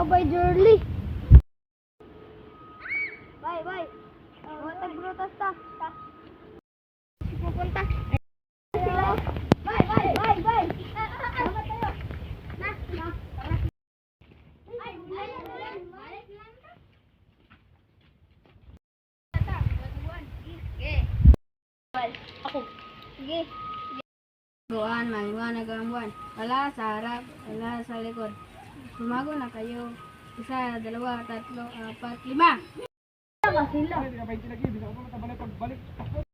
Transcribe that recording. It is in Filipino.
by Jurly. Bye. Tag-brutas ta. Pupunta. Sila. Bye. Salamat tayo. Na. Ay, ako. Sige. Buwan, maliwanag ang buwan. Wala sa harap, wala sa likod. Sumago na kayo. 1, 2, 3, 4, 5. Sila. Ay, hindi ka ba yung tinagi? Hindi ka ba matabalik pagbalik?